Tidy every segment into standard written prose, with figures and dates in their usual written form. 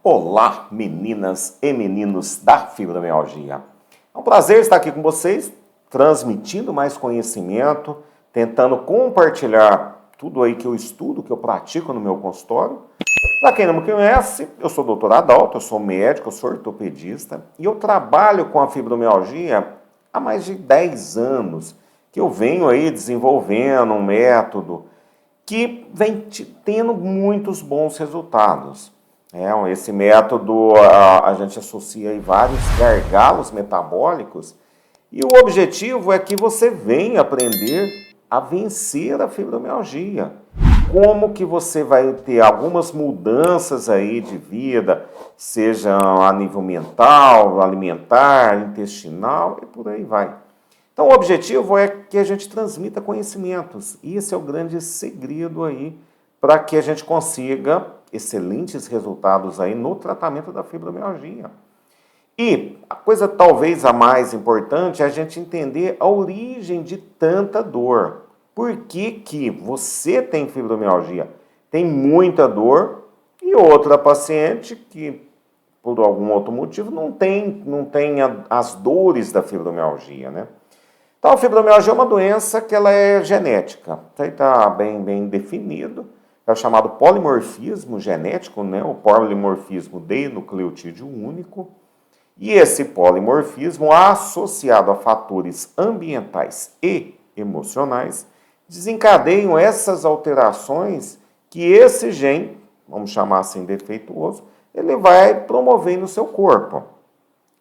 Olá, meninas e meninos da fibromialgia. É um prazer estar aqui com vocês, transmitindo mais conhecimento, tentando compartilhar tudo aí que eu estudo, que eu pratico no meu consultório. Para quem não me conhece, eu sou o Dr. Adalto, eu sou médico, eu sou ortopedista e eu trabalho com a fibromialgia há mais de 10 anos, que eu venho aí desenvolvendo um método que vem tendo muitos bons resultados. Esse método a gente associa aí vários gargalos metabólicos e o objetivo é que você venha aprender a vencer a fibromialgia. Como que você vai ter algumas mudanças aí de vida, seja a nível mental, alimentar, intestinal e por aí vai. Então o objetivo é que a gente transmita conhecimentos e esse é o grande segredo aí para que a gente consiga excelentes resultados aí no tratamento da fibromialgia. E a coisa talvez a mais importante é a gente entender a origem de tanta dor. Por que que você tem fibromialgia? Tem muita dor e outra paciente que por algum outro motivo não tem as dores da fibromialgia, né? Então a fibromialgia é uma doença que ela é genética, está bem definido. É o chamado polimorfismo genético, né? O polimorfismo de nucleotídeo único. E esse polimorfismo, associado a fatores ambientais e emocionais, desencadeiam essas alterações que esse gene, vamos chamar assim defeituoso, ele vai promover no seu corpo.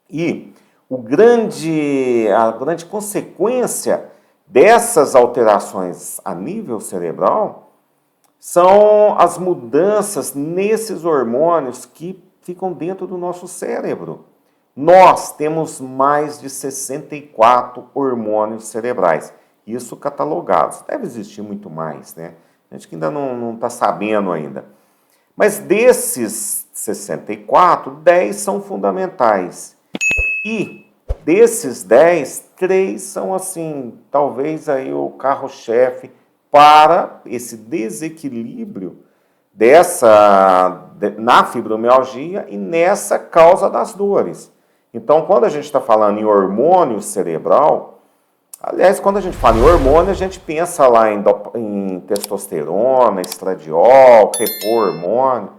E a grande consequência dessas alterações a nível cerebral são as mudanças nesses hormônios que ficam dentro do nosso cérebro. Nós temos mais de 64 hormônios cerebrais, isso catalogados. Deve existir muito mais, né? A gente que ainda não está sabendo ainda. Mas desses 64, 10 são fundamentais. E desses 10, 3 são assim, talvez aí o carro-chefe para esse desequilíbrio na fibromialgia e nessa causa das dores. Então, quando a gente está falando em hormônio cerebral, aliás, quando a gente fala em hormônio, a gente pensa lá em testosterona, estradiol, repor hormônio,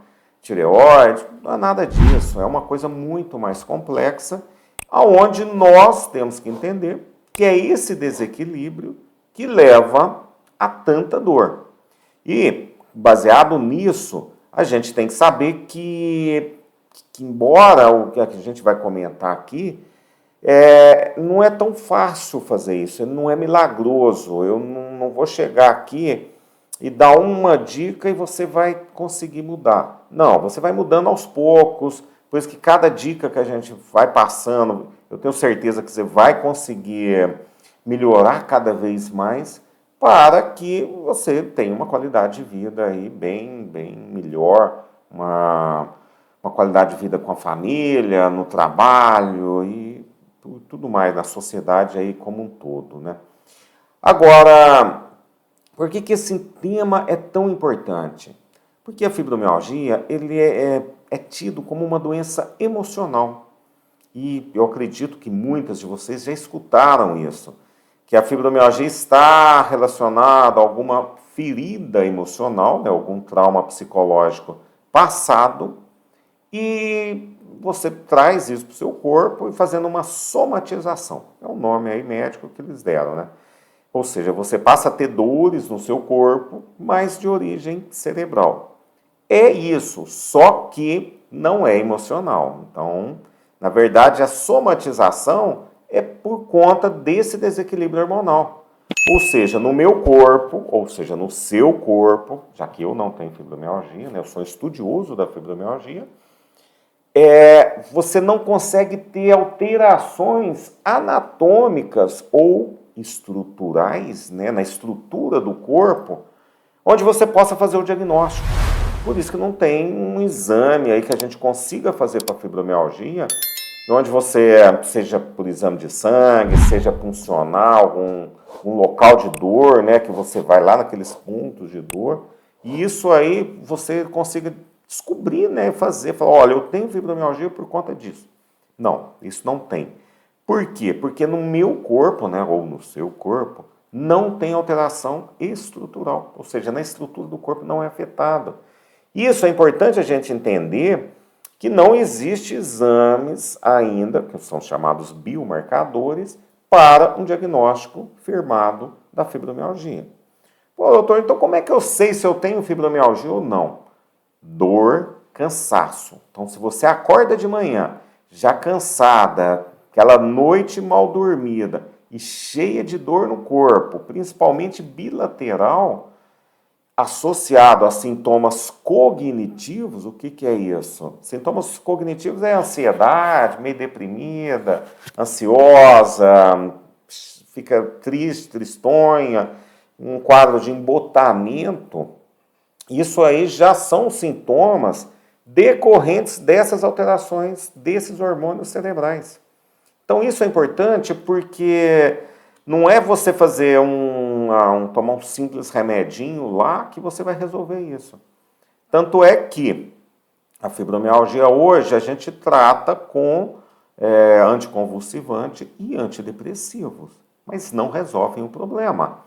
tireoide, não é nada disso, é uma coisa muito mais complexa, aonde nós temos que entender que é esse desequilíbrio que leva a tanta dor. E, baseado nisso, a gente tem que saber que embora o que a gente vai comentar aqui, não é tão fácil fazer isso, não é milagroso. Eu não vou chegar aqui e dar uma dica e você vai conseguir mudar. Não, você vai mudando aos poucos, pois que cada dica que a gente vai passando, eu tenho certeza que você vai conseguir melhorar cada vez mais, para que você tenha uma qualidade de vida aí bem melhor, uma qualidade de vida com a família, no trabalho e tudo mais, na sociedade aí como um todo, né? Agora, por que esse tema é tão importante? Porque a fibromialgia, ele é tido como uma doença emocional. E eu acredito que muitas de vocês já escutaram isso, que a fibromialgia está relacionada a alguma ferida emocional, né, algum trauma psicológico passado, e você traz isso para o seu corpo e fazendo uma somatização. É o nome aí médico que eles deram, né? Ou seja, você passa a ter dores no seu corpo, mas de origem cerebral. É isso, só que não é emocional. Então, na verdade, a somatização é por conta desse desequilíbrio hormonal. Ou seja, no meu corpo, ou seja, no seu corpo, já que eu não tenho fibromialgia, né, eu sou estudioso da fibromialgia, você não consegue ter alterações anatômicas ou estruturais, né, na estrutura do corpo, onde você possa fazer o diagnóstico. Por isso que não tem um exame aí que a gente consiga fazer para fibromialgia, onde você, seja por exame de sangue, seja funcional, um local de dor, né, que você vai lá naqueles pontos de dor, e isso aí você consiga descobrir, né, falar, olha, eu tenho fibromialgia por conta disso. Não, isso não tem. Por quê? Porque no meu corpo, né, ou no seu corpo, não tem alteração estrutural, ou seja, na estrutura do corpo não é afetada. Isso é importante a gente entender que não existe exames ainda, que são chamados biomarcadores, para um diagnóstico firmado da fibromialgia. Pô, doutor, então como é que eu sei se eu tenho fibromialgia ou não? Dor, cansaço. Então, se você acorda de manhã já cansada, aquela noite mal dormida e cheia de dor no corpo, principalmente bilateral, associado a sintomas cognitivos, o que é isso? Sintomas cognitivos é ansiedade, meio deprimida, ansiosa, fica triste, tristonha, um quadro de embotamento. Isso aí já são sintomas decorrentes dessas alterações desses hormônios cerebrais. Então isso é importante porque não é você fazer tomar um simples remedinho lá que você vai resolver isso. Tanto é que a fibromialgia hoje a gente trata com anticonvulsivante e antidepressivos, mas não resolvem o problema.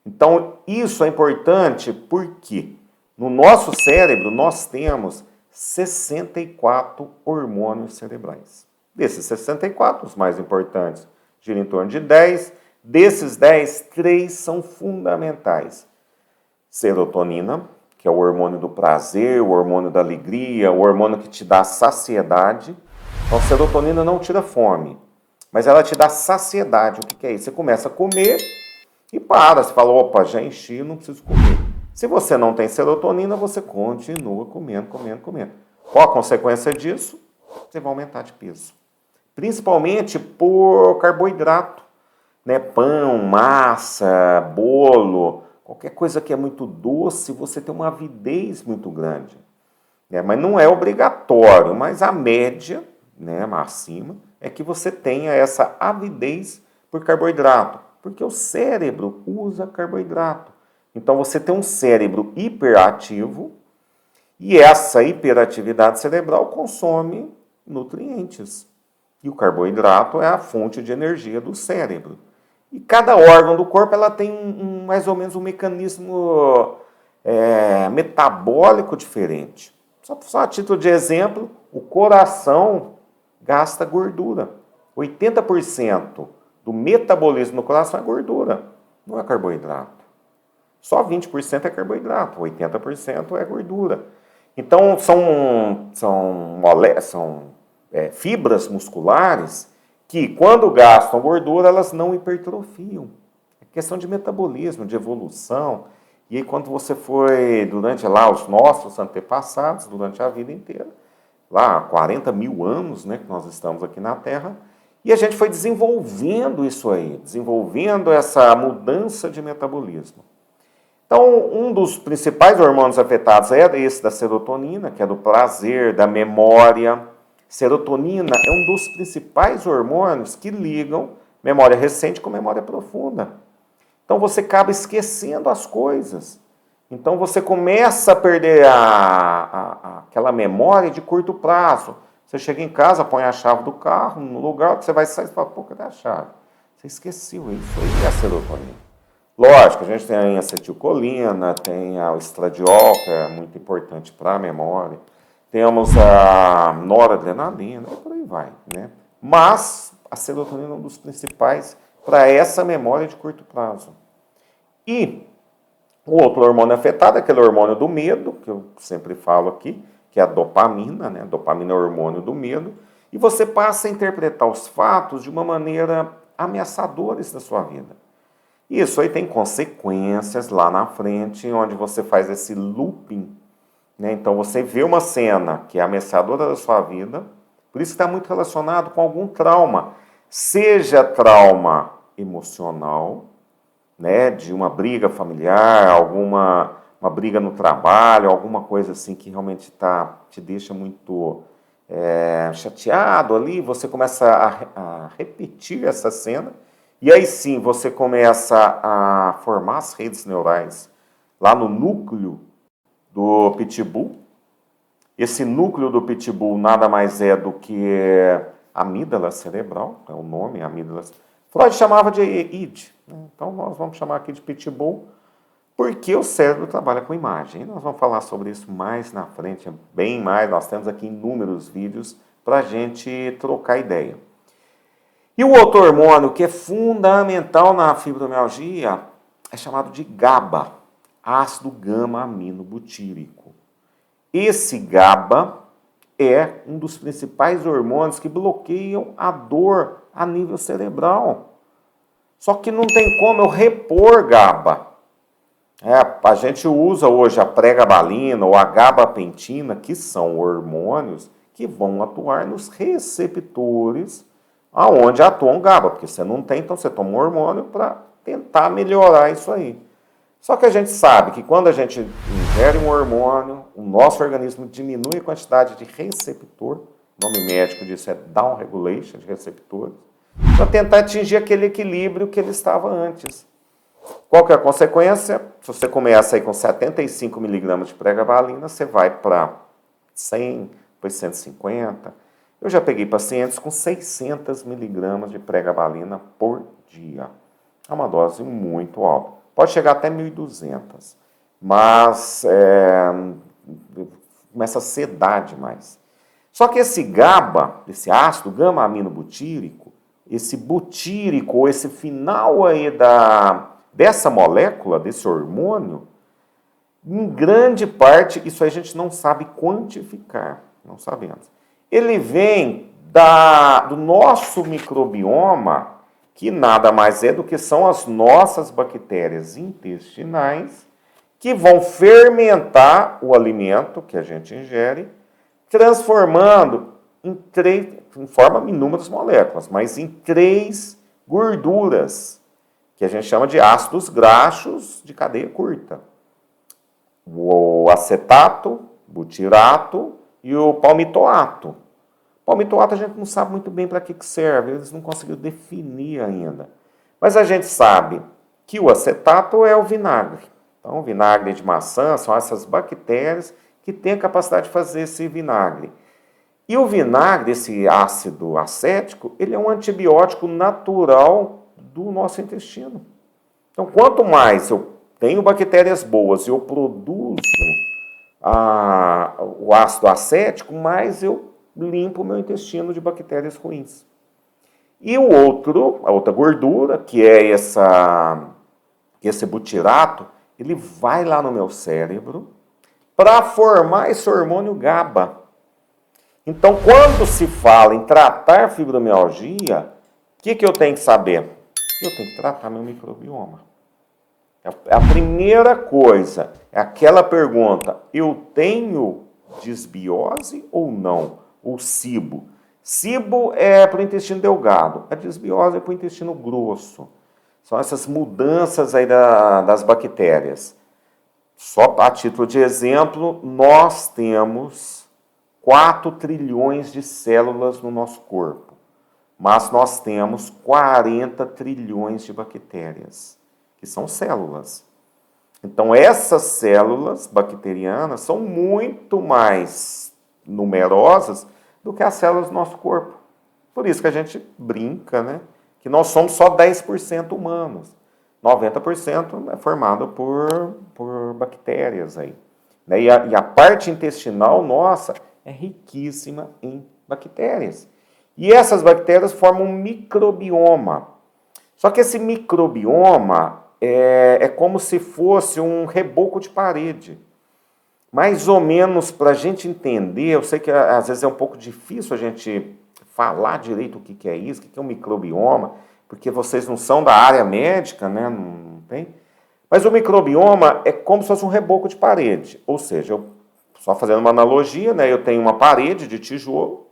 Então isso é importante porque no nosso cérebro nós temos 64 hormônios cerebrais. Desses 64, os mais importantes giram em torno de 10. Desses 10, 3 são fundamentais. Serotonina, que é o hormônio do prazer, o hormônio da alegria, o hormônio que te dá saciedade. Então, serotonina não tira fome, mas ela te dá saciedade. O que é isso? Você começa a comer e para. Você fala, opa, já enchi, não preciso comer. Se você não tem serotonina, você continua comendo. Qual a consequência disso? Você vai aumentar de peso. Principalmente por carboidrato, né? Pão, massa, bolo, qualquer coisa que é muito doce, você tem uma avidez muito grande. Né? Mas não é obrigatório, mas a média, né, acima, é que você tenha essa avidez por carboidrato, porque o cérebro usa carboidrato. Então você tem um cérebro hiperativo e essa hiperatividade cerebral consome nutrientes. E o carboidrato é a fonte de energia do cérebro. E cada órgão do corpo ela tem mais ou menos um mecanismo metabólico diferente. Só a título de exemplo, o coração gasta gordura. 80% do metabolismo no coração é gordura, não é carboidrato. Só 20% é carboidrato, 80% é gordura. Então, são fibras musculares que, quando gastam gordura, elas não hipertrofiam. É questão de metabolismo, de evolução. E aí, quando você foi, durante lá, os nossos antepassados, durante a vida inteira, lá, 40 mil anos, né, que nós estamos aqui na Terra, e a gente foi desenvolvendo isso aí, desenvolvendo essa mudança de metabolismo. Então, um dos principais hormônios afetados é esse da serotonina, que é do prazer, da memória. Serotonina é um dos principais hormônios que ligam memória recente com memória profunda. Então, você acaba esquecendo as coisas. Então, você começa a perder aquela memória de curto prazo. Você chega em casa, põe a chave do carro no lugar que você vai sair e fala, pô, cadê a chave? Você esqueceu isso aí, é a serotonina. Lógico, a gente tem a acetilcolina, tem o estradiol, que é muito importante para a memória. Temos a noradrenalina, e por aí vai, né? Mas a serotonina é um dos principais para essa memória de curto prazo. E o outro hormônio afetado é aquele hormônio do medo, que eu sempre falo aqui, que é a dopamina, né? A dopamina é o hormônio do medo. E você passa a interpretar os fatos de uma maneira ameaçadora na sua vida. Isso aí tem consequências lá na frente, onde você faz esse looping, né? Então você vê uma cena que é ameaçadora da sua vida, por isso está muito relacionado com algum trauma, seja trauma emocional, né, de uma briga familiar, uma briga no trabalho, alguma coisa assim que realmente te deixa muito chateado ali, você começa a repetir essa cena. E aí sim, você começa a formar as redes neurais lá no núcleo do pitbull. Esse núcleo do pitbull nada mais é do que a amígdala cerebral, é o nome, amígdala. Freud chamava de id, né? Então nós vamos chamar aqui de pitbull, porque o cérebro trabalha com imagem. E nós vamos falar sobre isso mais na frente, bem mais. Nós temos aqui inúmeros vídeos para a gente trocar ideia. E o outro hormônio que é fundamental na fibromialgia é chamado de GABA, ácido gama-aminobutírico. Esse GABA é um dos principais hormônios que bloqueiam a dor a nível cerebral. Só que não tem como eu repor GABA. A gente usa hoje a pregabalina ou a gabapentina, que são hormônios que vão atuar nos receptores aonde atuam GABA, porque você não tem, então você toma um hormônio para tentar melhorar isso aí. Só que a gente sabe que quando a gente ingere um hormônio, o nosso organismo diminui a quantidade de receptor, o nome médico disso é downregulation de receptores, para tentar atingir aquele equilíbrio que ele estava antes. Qual que é a consequência? Se você começa aí com 75 miligramas de pregabalina, você vai para 100, depois 150. Eu já peguei pacientes com 600 miligramas de pregabalina por dia. É uma dose muito alta. Pode chegar até 1.200, mas começa a sedar demais. Só que esse GABA, esse ácido gama-aminobutírico, esse butírico, ou esse final aí dessa molécula, desse hormônio, em grande parte, isso a gente não sabe quantificar, não sabemos. Ele vem do nosso microbioma, que nada mais é do que são as nossas bactérias intestinais, que vão fermentar o alimento que a gente ingere, transformando em forma inúmeras moléculas, mas em 3 gorduras, que a gente chama de ácidos graxos de cadeia curta. O acetato, butirato e o palmitoato. Palmitoato a gente não sabe muito bem para que serve, eles não conseguiram definir ainda. Mas a gente sabe que o acetato é o vinagre. Então, o vinagre de maçã são essas bactérias que têm a capacidade de fazer esse vinagre. E o vinagre, esse ácido acético, ele é um antibiótico natural do nosso intestino. Então, quanto mais eu tenho bactérias boas e eu produzo o ácido acético, mais eu limpo o meu intestino de bactérias ruins. E a outra gordura, que é esse butirato, ele vai lá no meu cérebro para formar esse hormônio GABA. Então, quando se fala em tratar fibromialgia, o que eu tenho que saber? Eu tenho que tratar meu microbioma. A primeira coisa é aquela pergunta: eu tenho disbiose ou não? Ou SIBO. SIBO é para o intestino delgado, a disbiose é para o intestino grosso. São essas mudanças aí das bactérias. Só a título de exemplo, nós temos 4 trilhões de células no nosso corpo, mas nós temos 40 trilhões de bactérias, que são células. Então, essas células bacterianas são muito mais numerosas do que as células do nosso corpo. Por isso que a gente brinca, né? Que nós somos só 10% humanos. 90% é formado por bactérias aí. E a parte intestinal nossa é riquíssima em bactérias. E essas bactérias formam um microbioma. Só que esse microbioma é como se fosse um reboco de parede. Mais ou menos para a gente entender, eu sei que às vezes é um pouco difícil a gente falar direito o que é isso, o que é um microbioma, porque vocês não são da área médica, né? Não tem. Mas o microbioma é como se fosse um reboco de parede. Ou seja, só fazendo uma analogia, né? Eu tenho uma parede de tijolo,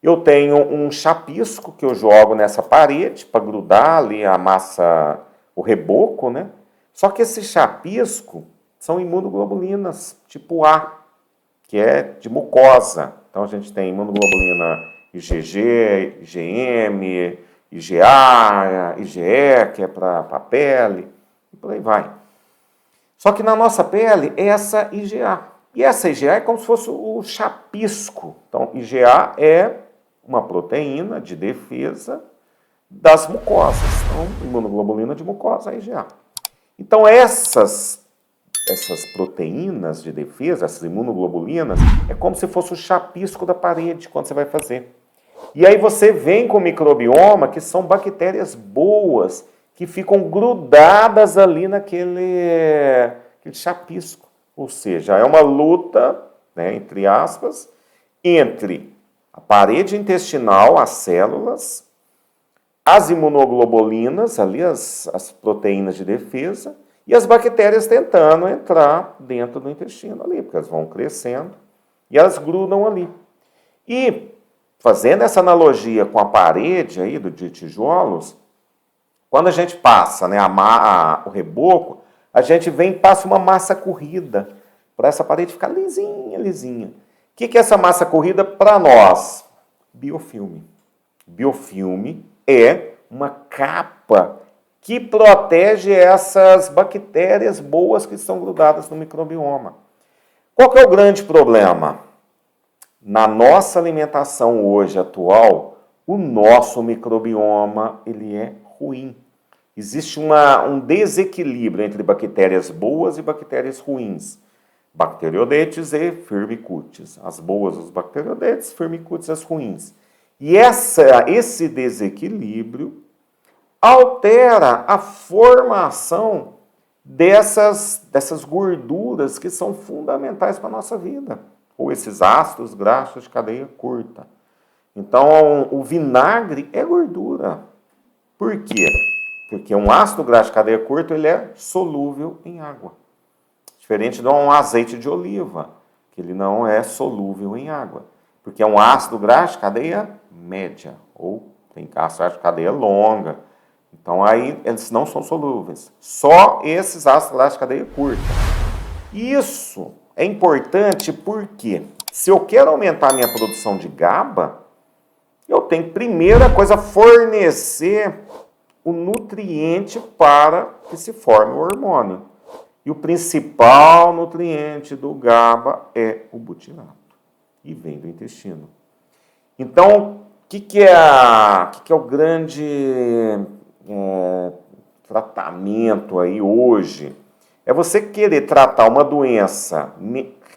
eu tenho um chapisco que eu jogo nessa parede para grudar ali a massa, o reboco, né? Só que esse chapisco são imunoglobulinas tipo A, que é de mucosa. Então a gente tem imunoglobulina IgG, IgM, IgA, IgE, que é para a pele, e por aí vai. Só que na nossa pele é essa IgA. E essa IgA é como se fosse o chapisco. Então, IgA é uma proteína de defesa das mucosas. Então, imunoglobulina de mucosa é IgA. Então, essas proteínas de defesa, essas imunoglobulinas, é como se fosse o chapisco da parede quando você vai fazer. E aí você vem com o microbioma, que são bactérias boas, que ficam grudadas ali naquele chapisco. Ou seja, é uma luta, né, entre aspas, entre a parede intestinal, as células, as imunoglobulinas, ali as proteínas de defesa, e as bactérias tentando entrar dentro do intestino ali, porque elas vão crescendo e elas grudam ali. E, fazendo essa analogia com a parede aí de tijolos, quando a gente passa, né, o reboco, a gente vem e passa uma massa corrida para essa parede ficar lisinha, lisinha. O que é essa massa corrida para nós? Biofilme. Biofilme é uma capa que protege essas bactérias boas que estão grudadas no microbioma. Qual que é o grande problema? Na nossa alimentação hoje atual, o nosso microbioma ele é ruim. Existe um desequilíbrio entre bactérias boas e bactérias ruins. Bacteroidetes e firmicutes. As boas, os bacteroidetes, firmicutes, as ruins. E esse desequilíbrio altera a formação dessas gorduras que são fundamentais para a nossa vida. Ou esses ácidos graxos de cadeia curta. Então, o vinagre é gordura. Por quê? Porque um ácido graxo de cadeia curta ele é solúvel em água. Diferente de um azeite de oliva, que ele não é solúvel em água. Porque é um ácido graxo de cadeia média, ou tem ácido graxo de cadeia longa. Então aí eles não são solúveis. Só esses ácidos graxos de cadeia curta. Isso é importante porque se eu quero aumentar a minha produção de GABA, eu tenho que, primeira coisa, fornecer o nutriente para que se forme o hormônio. E o principal nutriente do GABA é o butirato. E vem do intestino. Então, o que é o grande tratamento aí hoje? É você querer tratar uma doença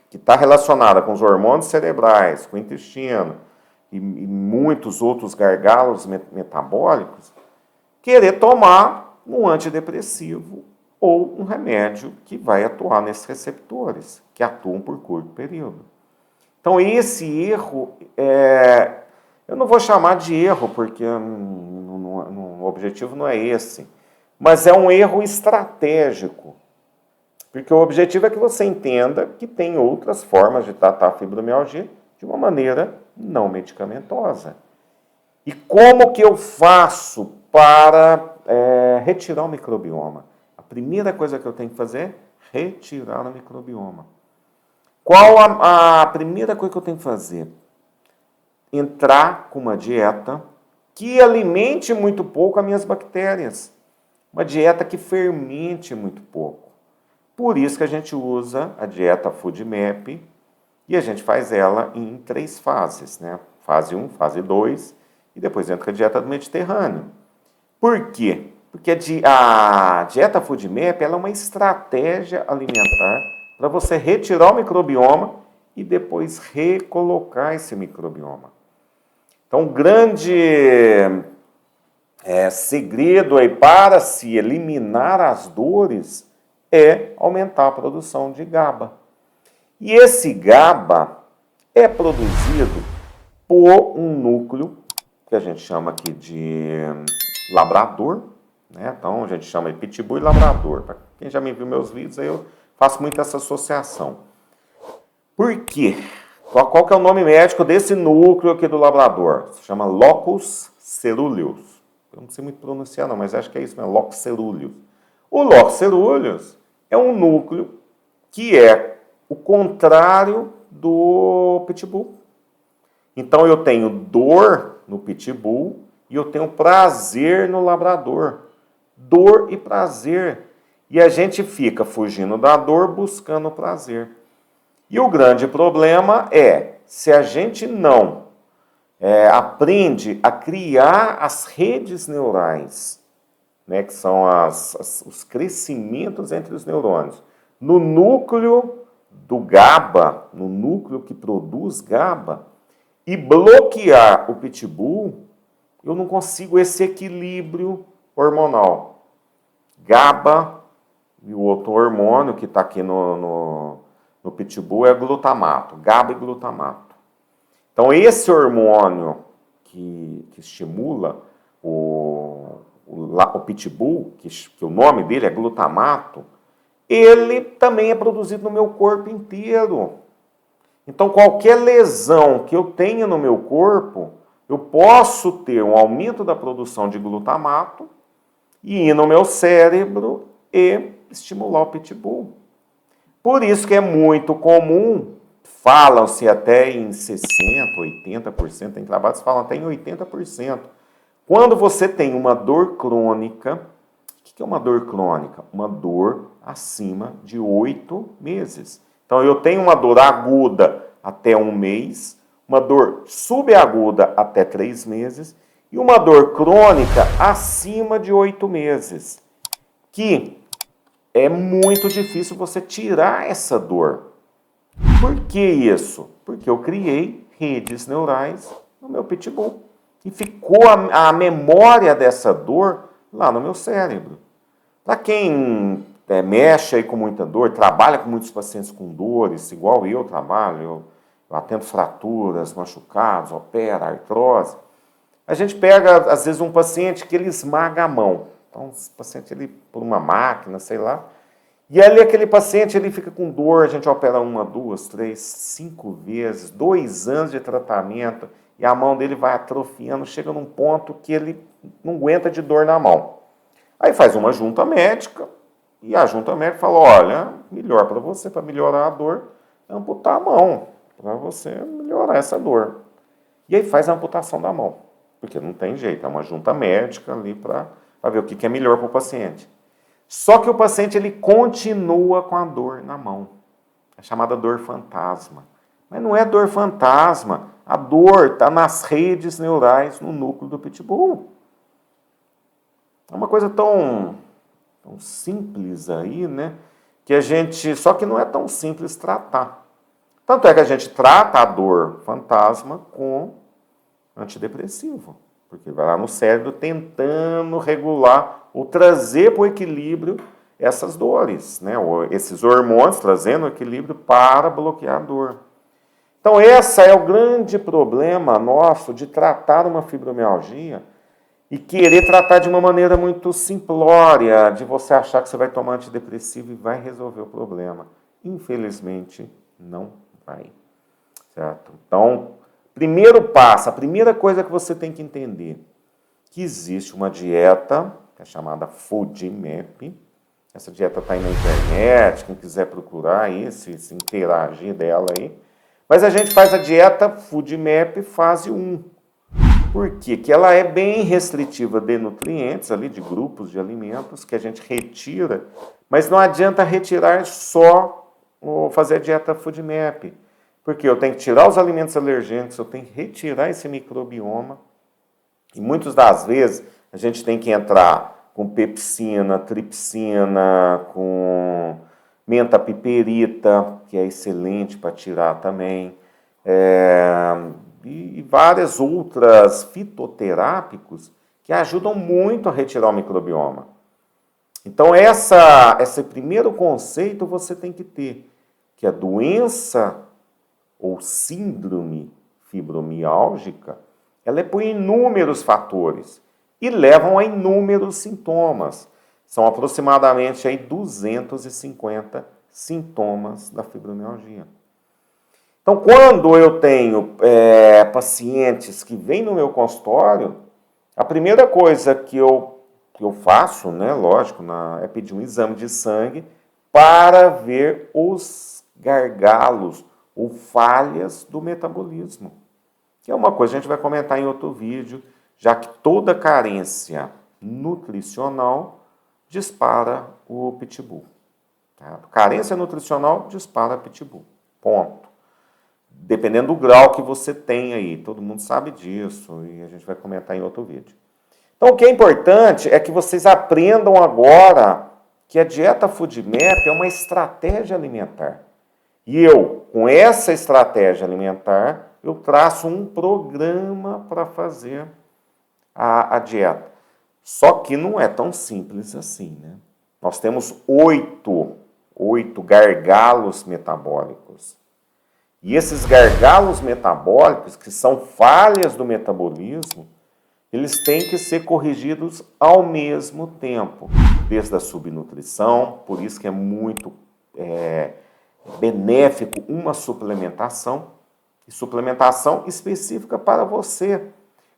que está relacionada com os hormônios cerebrais, com o intestino e muitos outros gargalos metabólicos, querer tomar um antidepressivo ou um remédio que vai atuar nesses receptores, que atuam por curto período. Então, esse erro, eu não vou chamar de erro, porque o objetivo não é esse, mas é um erro estratégico. Porque o objetivo é que você entenda que tem outras formas de tratar a fibromialgia de uma maneira não medicamentosa. E como que eu faço para retirar o microbioma? A primeira coisa que eu tenho que fazer é retirar o microbioma. Qual a primeira coisa que eu tenho que fazer? Entrar com uma dieta que alimente muito pouco as minhas bactérias. Uma dieta que fermente muito pouco. Por isso que a gente usa a dieta FODMAP e a gente faz ela em 3 fases, né? Fase 1, fase 2 e depois entra a dieta do Mediterrâneo. Por quê? Porque a dieta FODMAP ela é uma estratégia alimentar para você retirar o microbioma e depois recolocar esse microbioma. Então, o grande segredo aí para se eliminar as dores é aumentar a produção de GABA. E esse GABA é produzido por um núcleo que a gente chama aqui de labrador, né? Então a gente chama de pitbull e labrador. Para quem já me viu meus vídeos, aí eu faço muito essa associação. Por quê? Qual que é o nome médico desse núcleo aqui do labrador? Se chama locus ceruleus. Eu não sei muito pronunciar não, mas acho que é isso mesmo, locus ceruleus. O locus ceruleus é um núcleo que é o contrário do pitbull. Então eu tenho dor no pitbull e eu tenho prazer no labrador. Dor e prazer. E a gente fica fugindo da dor buscando o prazer. E o grande problema é, se a gente não aprende a criar as redes neurais, né, que são os crescimentos entre os neurônios, no núcleo do GABA, no núcleo que produz GABA, e bloquear o pitbull, eu não consigo esse equilíbrio hormonal. GABA e o outro hormônio que está aqui no pitbull é glutamato, GABA e glutamato. Então, esse hormônio que estimula o pitbull, que o nome dele é glutamato, ele também é produzido no meu corpo inteiro. Então, qualquer lesão que eu tenha no meu corpo, eu posso ter um aumento da produção de glutamato e ir no meu cérebro e estimular o pitbull. Por isso que é muito comum, falam-se até em 60%, 80%, tem trabalhos que falam até em 80%. Quando você tem uma dor crônica, o que é uma dor crônica? Uma dor acima de 8 meses. Então, eu tenho uma dor aguda até 1 mês, uma dor subaguda até 3 meses e uma dor crônica acima de 8 meses, que é muito difícil você tirar essa dor. Por que isso? Porque eu criei redes neurais no meu pitbull e ficou a memória dessa dor lá no meu cérebro. Para quem mexe aí com muita dor, trabalha com muitos pacientes com dores, igual eu trabalho, eu atendo fraturas, machucados, opero, artrose. A gente pega, às vezes, um paciente que ele esmaga a mão. Então, esse paciente, ele, por uma máquina, sei lá, e ali aquele paciente, ele fica com dor, a gente opera 1, 2, 3, 5 vezes, 2 anos de tratamento, e a mão dele vai atrofiando, chega num ponto que ele não aguenta de dor na mão. Aí faz uma junta médica, e a junta médica fala, olha, melhor para você, para melhorar a dor, é amputar a mão, para você melhorar essa dor. E aí faz a amputação da mão, porque não tem jeito, é uma junta médica ali para ver o que é melhor para o paciente. Só que o paciente ele continua com a dor na mão, é chamada dor fantasma. Mas não é dor fantasma, a dor está nas redes neurais, no núcleo do pitbull. É uma coisa tão simples aí, né? Que a gente, só que não é tão simples tratar. Tanto é que a gente trata a dor fantasma com antidepressivo, porque vai lá no cérebro tentando regular ou trazer para o equilíbrio essas dores, né? Ou esses hormônios trazendo o equilíbrio para bloquear a dor. Então, esse é o grande problema nosso de tratar uma fibromialgia e querer tratar de uma maneira muito simplória, de você achar que você vai tomar antidepressivo e vai resolver o problema. Infelizmente, não vai. Certo? Então, primeiro passo, a primeira coisa que você tem que entender, que existe uma dieta, que é chamada FODMAP. Essa dieta está aí na internet, quem quiser procurar aí, se interagir dela aí. Mas a gente faz a dieta FODMAP fase 1. Por quê? Que ela é bem restritiva de nutrientes, ali, de grupos de alimentos, que a gente retira, mas não adianta retirar só ou fazer a dieta FODMAP, porque eu tenho que tirar os alimentos alergênicos, eu tenho que retirar esse microbioma, e muitas das vezes a gente tem que entrar com pepsina, tripsina, com menta piperita, que é excelente para tirar também, e várias outras fitoterápicos que ajudam muito a retirar o microbioma. Então, esse primeiro conceito você tem que ter, que a doença ou síndrome fibromiálgica, ela é por inúmeros fatores e levam a inúmeros sintomas. São aproximadamente aí 250 sintomas da fibromialgia. Então, quando eu tenho pacientes que vêm no meu consultório, a primeira coisa que eu faço, né, lógico, é pedir um exame de sangue para ver os gargalos ou falhas do metabolismo. Que é uma coisa que a gente vai comentar em outro vídeo, já que toda carência nutricional dispara o pitbull. Tá? Carência nutricional dispara pitbull. Ponto. Dependendo do grau que você tem aí. Todo mundo sabe disso e a gente vai comentar em outro vídeo. Então, o que é importante é que vocês aprendam agora que a dieta FoodMap é uma estratégia alimentar. E eu, com essa estratégia alimentar, eu traço um programa para fazer a dieta. Só que não é tão simples assim, né? Nós temos oito gargalos metabólicos. E esses gargalos metabólicos, que são falhas do metabolismo, eles têm que ser corrigidos ao mesmo tempo. Desde a subnutrição, por isso que é muito benéfico uma suplementação, e suplementação específica para você.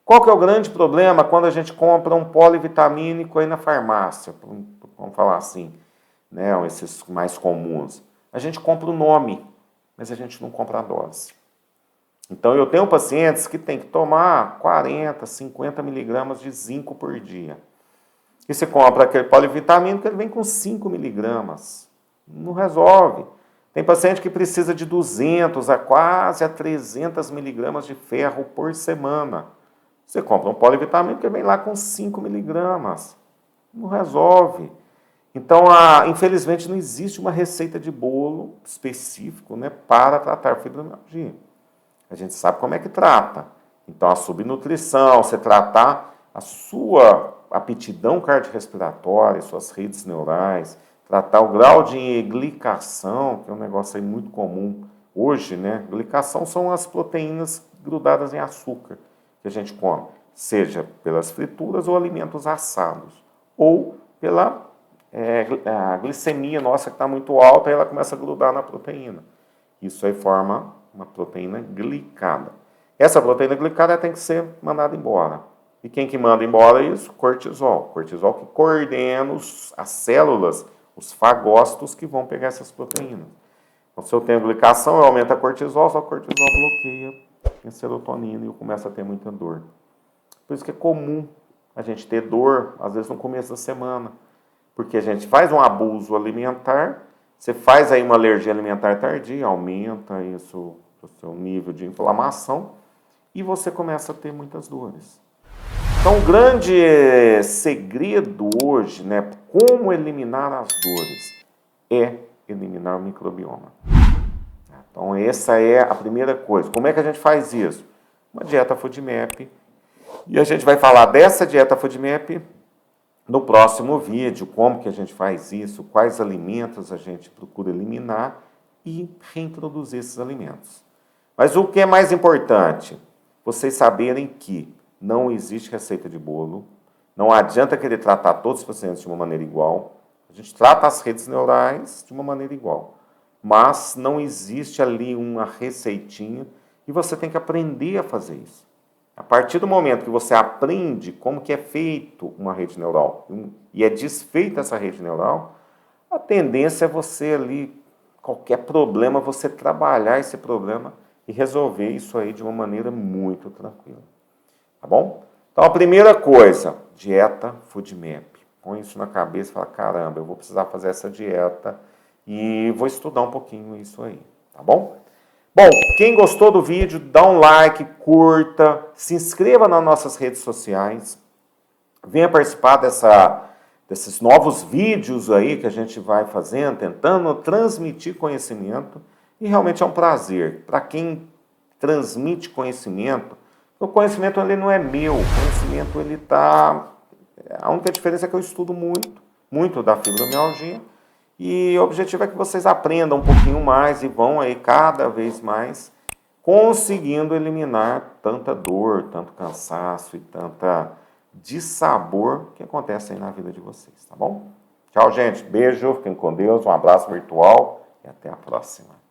Qual que é o grande problema quando a gente compra um polivitamínico aí na farmácia? Vamos falar assim, né? Esses mais comuns. A gente compra o nome, mas a gente não compra a dose. Então, eu tenho pacientes que têm que tomar 40, 50 miligramas de zinco por dia. E você compra aquele polivitamínico, ele vem com 5 miligramas. Não resolve. Tem paciente que precisa de 200 a quase a 300 miligramas de ferro por semana. Você compra um polivitamínico que vem lá com 5 miligramas. Não resolve. Então, infelizmente, não existe uma receita de bolo específico, né, para tratar fibromialgia. A gente sabe como é que trata. Então, a subnutrição, você tratar a sua aptidão cardiorrespiratória, suas redes neurais, tratar o grau de glicação, que é um negócio aí muito comum hoje, né? Glicação são as proteínas grudadas em açúcar que a gente come, seja pelas frituras ou alimentos assados, ou pela a glicemia nossa que está muito alta e ela começa a grudar na proteína. Isso aí forma uma proteína glicada. Essa proteína glicada tem que ser mandada embora. E quem que manda embora isso? Cortisol. Cortisol que coordena as células, os fagócitos que vão pegar essas proteínas. Então, se eu tenho glicação, eu aumento a cortisol, só que o cortisol bloqueia a serotonina e eu começo a ter muita dor. Por isso que é comum a gente ter dor, às vezes no começo da semana. Porque a gente faz um abuso alimentar, você faz aí uma alergia alimentar tardia, aumenta isso, o seu nível de inflamação, e você começa a ter muitas dores. Então, o grande segredo hoje, né, como eliminar as dores, é eliminar o microbioma. Então, essa é a primeira coisa. Como é que a gente faz isso? Uma dieta FoodMap. E a gente vai falar dessa dieta FoodMap no próximo vídeo, como que a gente faz isso, quais alimentos a gente procura eliminar e reintroduzir esses alimentos. Mas o que é mais importante? Vocês saberem que não existe receita de bolo, não adianta querer tratar todos os pacientes de uma maneira igual, a gente trata as redes neurais de uma maneira igual, mas não existe ali uma receitinha e você tem que aprender a fazer isso. A partir do momento que você aprende como que é feito uma rede neural e é desfeita essa rede neural, a tendência é você ali, qualquer problema, você trabalhar esse problema e resolver isso aí de uma maneira muito tranquila. Tá bom? Então, a primeira coisa, dieta FoodMap. Põe isso na cabeça e fala, caramba, eu vou precisar fazer essa dieta e vou estudar um pouquinho isso aí. Tá bom? Bom, quem gostou do vídeo, dá um like, curta, se inscreva nas nossas redes sociais, venha participar desses novos vídeos aí que a gente vai fazendo, tentando transmitir conhecimento, e realmente é um prazer. Para quem transmite conhecimento, o conhecimento ele não é meu, o conhecimento ele está... A única diferença é que eu estudo muito da fibromialgia, e o objetivo é que vocês aprendam um pouquinho mais e vão aí cada vez mais conseguindo eliminar tanta dor, tanto cansaço e tanta dissabor que acontece aí na vida de vocês, tá bom? Tchau, gente. Beijo, fiquem com Deus, um abraço virtual e até a próxima.